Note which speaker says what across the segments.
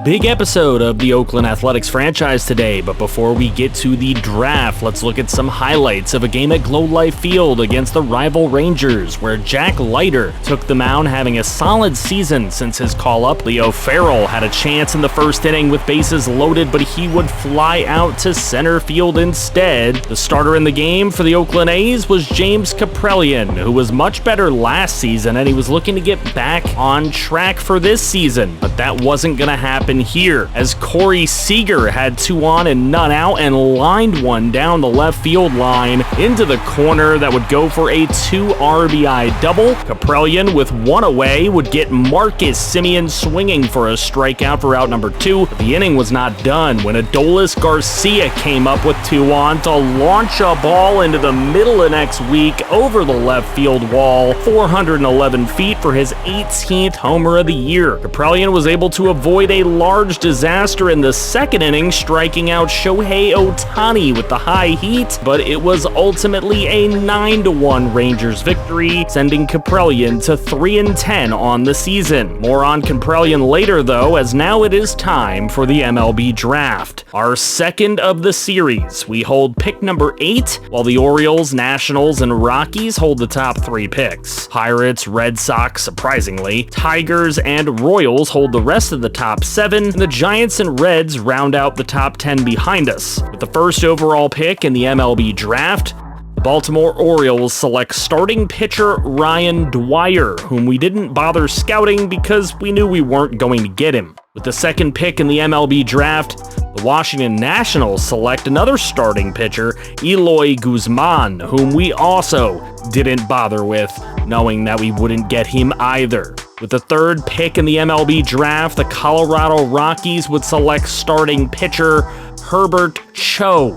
Speaker 1: Big episode of the Oakland Athletics franchise today, but before we get to the draft, let's look at some highlights of a game at Globe Life Field against the rival Rangers, where Jack Leiter took the mound, having a solid season since his call-up. Leo Farrell had a chance in the first inning with bases loaded, but he would fly out to center field instead. The starter in the game for the Oakland A's was James Kaprielian, who was much better last season, and he was looking to get back on track for this season, but that wasn't going to happen here, as Corey Seager had 2 on and none out and lined one down the left field line into the corner that would go for a 2 RBI double. Kaprielian, with 1 away, would get Marcus Semien swinging for a strikeout for out number 2. But the inning was not done when Adolis Garcia came up with 2 on to launch a ball into the middle of next week over the left field wall, 411 feet for his 18th homer of the year. Kaprielian was able to avoid a large disaster in the second inning, striking out Shohei Ohtani with the high heat, but it was ultimately a 9-1 Rangers victory, sending Kaprielian to 3-10 on the season. More on Kaprielian later though, as now it is time for the MLB Draft. Our second of the series. We hold pick number 8, while the Orioles, Nationals, and Rockies hold the top 3 picks. Pirates, Red Sox, surprisingly, Tigers, and Royals hold the rest of the top 7, and the Giants and Reds round out the top 10 behind us. With the first overall pick in the MLB Draft, the Baltimore Orioles select starting pitcher Ryan Dwyer, whom we didn't bother scouting because we knew we weren't going to get him. With the second pick in the MLB Draft, the Washington Nationals select another starting pitcher, Eloy Guzman, whom we also didn't bother with, knowing that we wouldn't get him either. With the third pick in the MLB Draft, the Colorado Rockies would select starting pitcher Herbert Cho,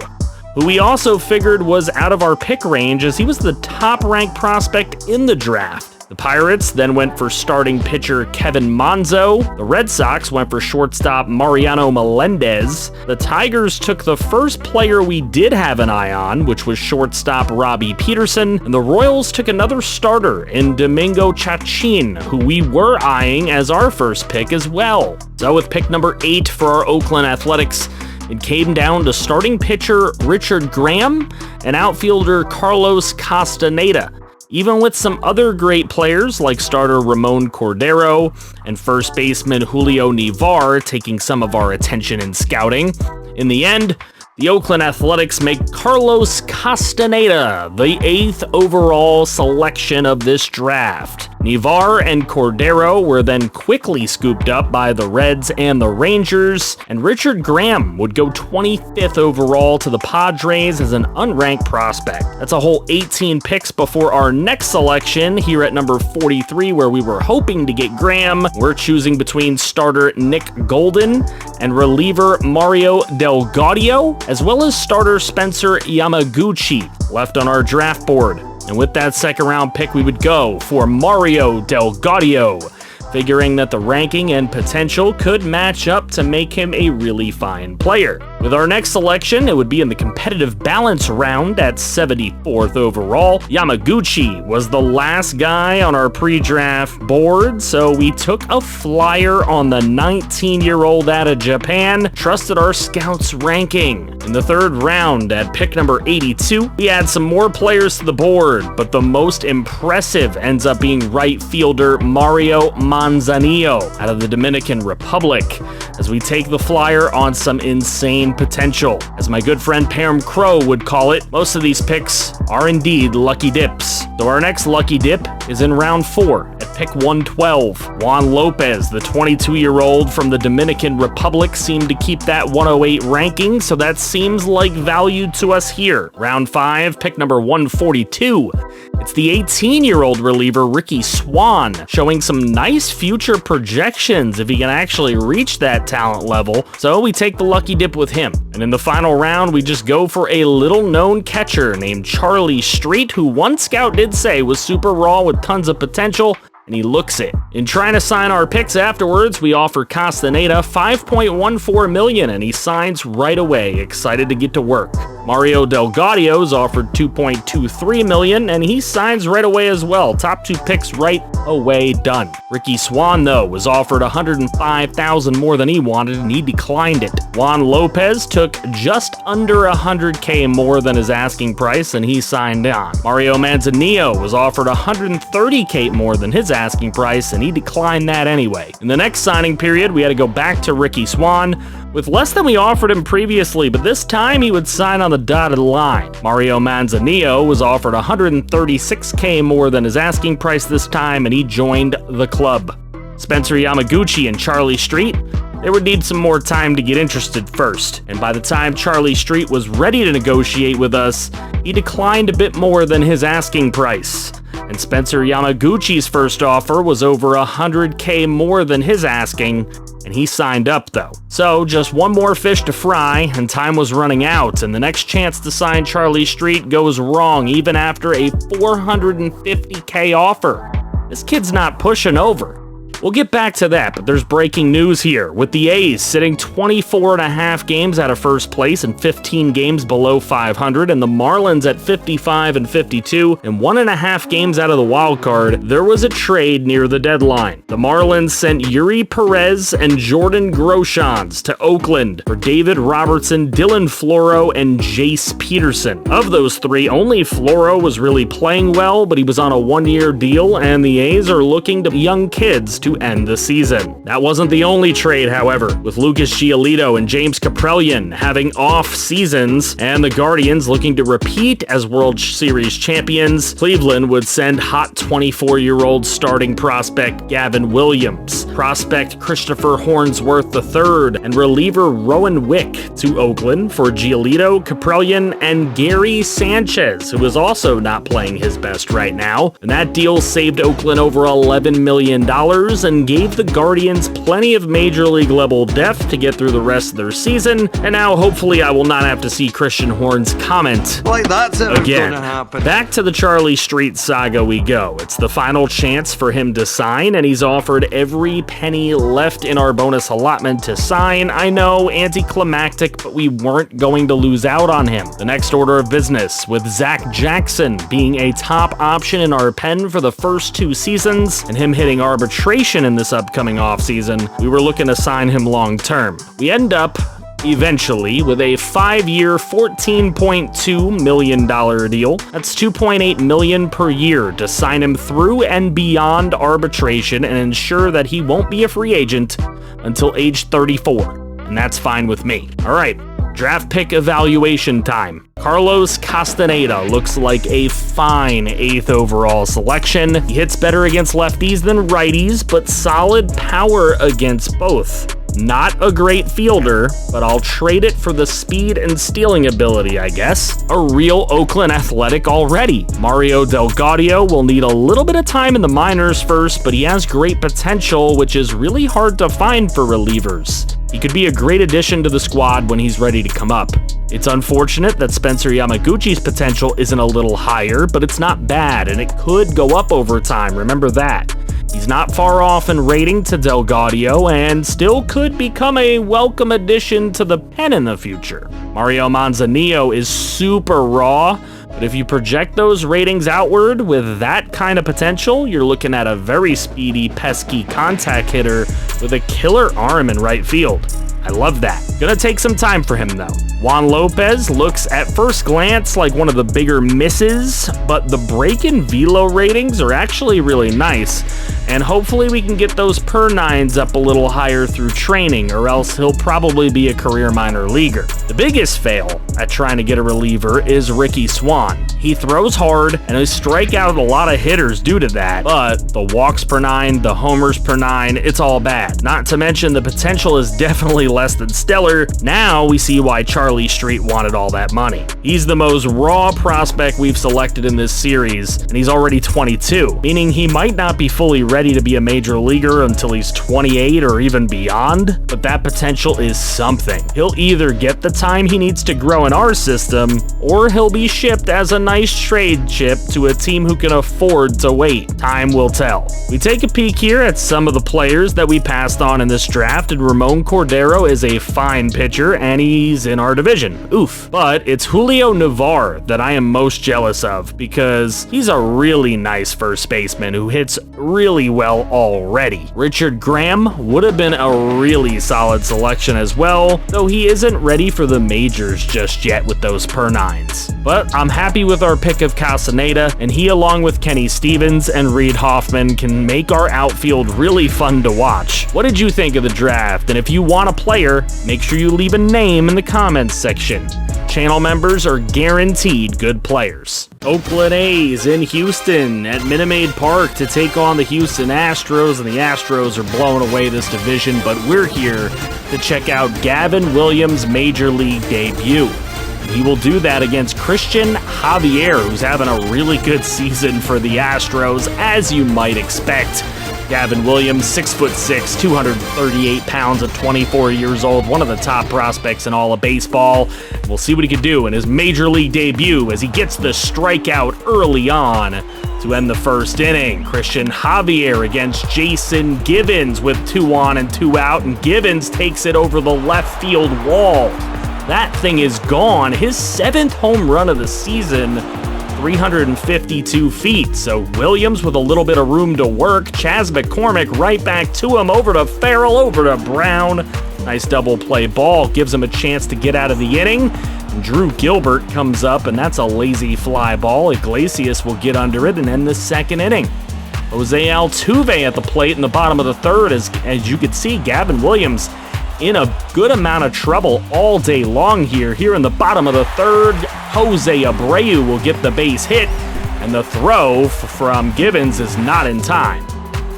Speaker 1: who we also figured was out of our pick range as he was the top-ranked prospect in the draft. The Pirates then went for starting pitcher Kevin Monzo. The Red Sox went for shortstop Mariano Melendez. The Tigers took the first player we did have an eye on, which was shortstop Robbie Peterson. And the Royals took another starter in Domingo Chachin, who we were eyeing as our first pick as well. So with pick number 8 for our Oakland Athletics, it came down to starting pitcher Richard Graham and outfielder Carlos Castaneda. Even with some other great players like starter Ramon Cordero and first baseman Julio Nivar taking some of our attention in scouting, in the end, the Oakland Athletics make Carlos Castaneda the 8th overall selection of this draft. Nivar and Cordero were then quickly scooped up by the Reds and the Rangers, and Richard Graham would go 25th overall to the Padres as an unranked prospect. That's a whole 18 picks before our next selection here at number 43, where we were hoping to get Graham. We're choosing between starter Nick Golden and reliever Mario Del Gaudio, as well as starter Spencer Yamaguchi, left on our draft board. And with that second round pick, we would go for Mario Del Gaudio, figuring that the ranking and potential could match up to make him a really fine player. With our next selection, it would be in the competitive balance round at 74th overall. Yamaguchi was the last guy on our pre-draft board, so we took a flyer on the 19-year-old out of Japan, trusted our scouts' ranking. In the third round, at pick number 82, we add some more players to the board, but the most impressive ends up being right fielder Mario Manzanillo out of the Dominican Republic, as we take the flyer on some insane potential. As my good friend Pam Crow would call it, most of these picks are indeed lucky dips. So our next lucky dip is in round 4 at pick 112. Juan Lopez, the 22-year-old from the Dominican Republic, seemed to keep that 108 ranking, so that seems like value to us here. Round 5, pick number 142. It's the 18-year-old reliever Ricky Swan, showing some nice future projections if he can actually reach that talent level, so we take the lucky dip with him. And in the final round, we just go for a little-known catcher named Charlie Street, who one scout did say was super raw with tons of potential, and he looks it. In trying to sign our picks afterwards, we offer Castaneda $5.14 million, and he signs right away, excited to get to work. Mario Delgado is offered $2.23 million, and he signs right away as well. Top 2 picks right away, done. Ricky Swan, though, was offered $105,000 more than he wanted, and he declined it. Juan Lopez took just under $100K more than his asking price, and he signed on. Mario Manzanillo was offered $130K more than his asking price, and he declined that anyway. In the next signing period, we had to go back to Ricky Swan with less than we offered him previously, but this time he would sign on the dotted line. Mario Manzanillo was offered $136K more than his asking price this time, and he joined the club. Spencer Yamaguchi and Charlie Street, they would need some more time to get interested first, and by the time Charlie Street was ready to negotiate with us, he declined a bit more than his asking price. And Spencer Yamaguchi's first offer was over $100K more than his asking, and he signed up though. So just one more fish to fry, and time was running out, and the next chance to sign Charlie Street goes wrong even after a $450K offer. This kid's not pushing over. We'll get back to that, but there's breaking news here, with the A's sitting 24.5 games out of first place and 15 games below 500, and the Marlins at 55 and 52 and 1.5 games out of the wild card. There was a trade near the deadline. The Marlins sent Yuri Perez and Jordan Groshans to Oakland for David Robertson, Dylan Floro, and Jace Peterson. Of those 3, only Floro was really playing well, but he was on a 1-year deal, and the A's are looking to young kids to end the season. That wasn't the only trade, however, with Lucas Giolito and James Kaprielian having off seasons and the Guardians looking to repeat as World Series champions. Cleveland would send hot 24-year-old starting prospect Gavin Williams, prospect Christopher Hornsworth III, and reliever Rowan Wick to Oakland for Giolito, Kaprielian, and Gary Sanchez, who is also not playing his best right now. And that deal saved Oakland over $11 million and gave the Guardians plenty of major league level depth to get through the rest of their season, and now hopefully I will not have to see Christian Horn's comment
Speaker 2: like that's ever
Speaker 1: again.
Speaker 2: Gonna happen.
Speaker 1: Back to the Charlie Street saga we go. It's the final chance for him to sign, and he's offered every penny left in our bonus allotment to sign. I know, anticlimactic, but we weren't going to lose out on him. The next order of business, with Zach Jackson being a top option in our pen for the first 2 seasons, and him hitting arbitration in this upcoming offseason, we were looking to sign him long term. We end up eventually with a 5-year, $14.2 million deal. That's $2.8 million per year to sign him through and beyond arbitration and ensure that he won't be a free agent until age 34. And that's fine with me. All right, draft pick evaluation time. Carlos Castaneda looks like a fine 8th overall selection. He hits better against lefties than righties, but solid power against both. Not a great fielder, but I'll trade it for the speed and stealing ability, I guess. A real Oakland Athletic already. Mario Delgado will need a little bit of time in the minors first, but he has great potential, which is really hard to find for relievers. He could be a great addition to the squad when he's ready to come up. It's unfortunate that Spencer Yamaguchi's potential isn't a little higher, but it's not bad, and it could go up over time, remember that. He's not far off in rating to Delgado, and still could become a welcome addition to the pen in the future. Mario Manzanillo is super raw, but if you project those ratings outward with that kind of potential, you're looking at a very speedy, pesky contact hitter with a killer arm in right field. I love that. Gonna take some time for him though. Juan Lopez looks at first glance like one of the bigger misses, but the break-in velo ratings are actually really nice, and hopefully we can get those per nines up a little higher through training, or else he'll probably be a career minor leaguer. The biggest fail at trying to get a reliever is Ricky Swan. He throws hard and he strike out a lot of hitters due to that, but the walks per 9, the homers per 9, it's all bad. Not to mention the potential is definitely less than stellar. Now we see why Charlie Street wanted all that money. He's the most raw prospect we've selected in this series, and he's already 22, meaning he might not be fully ready to be a major leaguer until he's 28 or even beyond, but that potential is something. He'll either get the time he needs to grow in our system, or he'll be shipped as a nice trade chip to a team who can afford to wait. Time will tell. We take a peek here at some of the players that we passed on in this draft, and Ramon Cordero is a fine pitcher, and he's in our division. Oof. But it's Julio Navar that I am most jealous of, because he's a really nice first baseman who hits really well already. Richard Graham would have been a really solid selection as well, though he isn't ready for the majors just yet with those per-9s. But I'm happy with our pick of Castaneda, and he, along with Kenny Stevens and Reed Hoffman, can make our outfield really fun to watch. What did you think of the draft? And if you want a player, make sure you leave a name in the comments section. Channel members are guaranteed good players. Oakland A's in Houston at Minute Maid Park to take on the Houston Astros, and the Astros are blowing away this division, but we're here to check out Gavin Williams' Major League debut. He will do that against Christian Javier, who's having a really good season for the Astros, as you might expect. Gavin Williams, 6'6", 238 pounds at 24 years old, one of the top prospects in all of baseball. We'll see what he can do in his Major League debut as he gets the strikeout early on to end the first inning. Christian Javier against Jason Givens with 2 on and 2 out, and Givens takes it over the left field wall. That thing is gone. His 7th home run of the season, 352 feet. So Williams with a little bit of room to work. Chas McCormick right back to him, over to Farrell, over to Brown. Nice double play ball, gives him a chance to get out of the inning. Drew Gilbert comes up, and that's a lazy fly ball. Iglesias will get under it and end the second inning. Jose Altuve at the plate in the bottom of the third. As you can see, Gavin Williams in a good amount of trouble all day long here. Here in the bottom of the third, Jose Abreu will get the base hit, and the throw from Givens is not in time.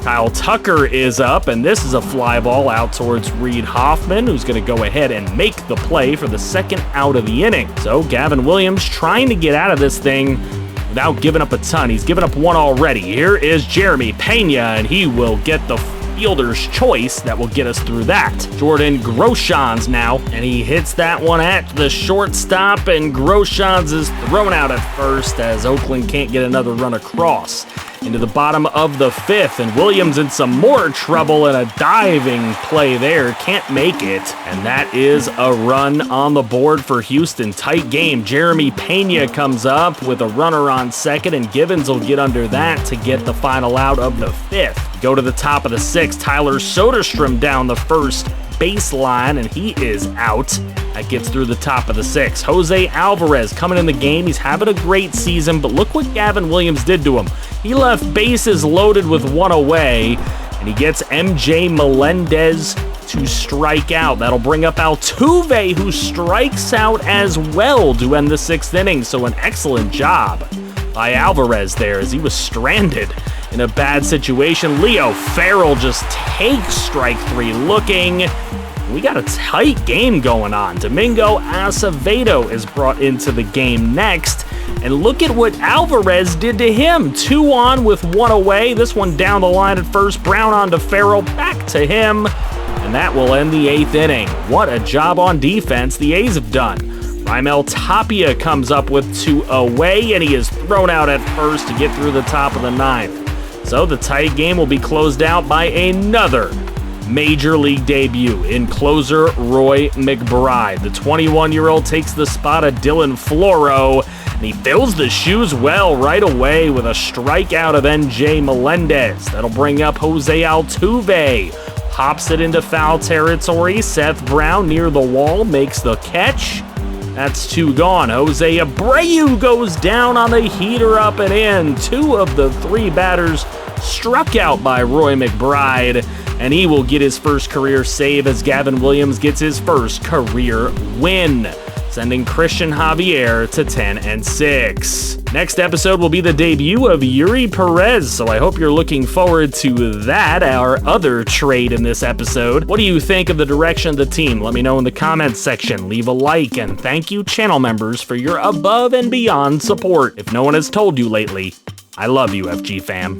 Speaker 1: Kyle Tucker is up, and this is a fly ball out towards Reed Hoffman, who's going to go ahead and make the play for the second out of the inning. So Gavin Williams trying to get out of this thing without giving up a ton. He's given up one already. Here is Jeremy Pena, and he will get the fielder's choice that will get us through that. Jordan Groshans now, and he hits that one at the shortstop, and Groshans is thrown out at first as Oakland can't get another run across. Into the bottom of the 5th, and Williams in some more trouble, and a diving play there, can't make it, and that is a run on the board for Houston. Tight game. Jeremy Pena comes up with a runner on second, and Givens will get under that to get the final out of the 5th. Go to the top of the 6th. Tyler Soderstrom down the first baseline, and he is out. That gets through the top of the 6th. Jose Alvarez coming in the game. He's having a great season, but look what Gavin Williams did to him. He left bases loaded with 1 away, and he gets MJ Melendez to strike out. That'll bring up Altuve, who strikes out as well to end the 6th inning. So an excellent job by Alvarez there, as he was stranded in a bad situation. Leo Farrell just takes strike 3 looking. We got a tight game going on. Domingo Acevedo is brought into the game next. And look at what Alvarez did to him. 2 on with 1 away. This one down the line at first. Brown on to Farrell, back to him. And that will end the 8th inning. What a job on defense the A's have done. Raimel Tapia comes up with 2 away, and he is thrown out at first to get through the top of the 9th. So the tight game will be closed out by another Major League debut in closer Roy McBride. The 21-year-old takes the spot of Dylan Floro, and he fills the shoes well right away with a strikeout of NJ Melendez. That'll bring up Jose Altuve. Pops it into foul territory. Seth Brown near the wall makes the catch. That's 2 gone. Jose Abreu goes down on the heater up and in. 2 of the 3 batters struck out by Roy McBride, and he will get his first career save as Gavin Williams gets his first career win, sending Christian Javier to 10-6. Next episode will be the debut of Yuri Perez, so I hope you're looking forward to that, our other trade in this episode. What do you think of the direction of the team? Let me know in the comments section. Leave a like, and thank you channel members for your above and beyond support. If no one has told you lately, I love you, FG fam.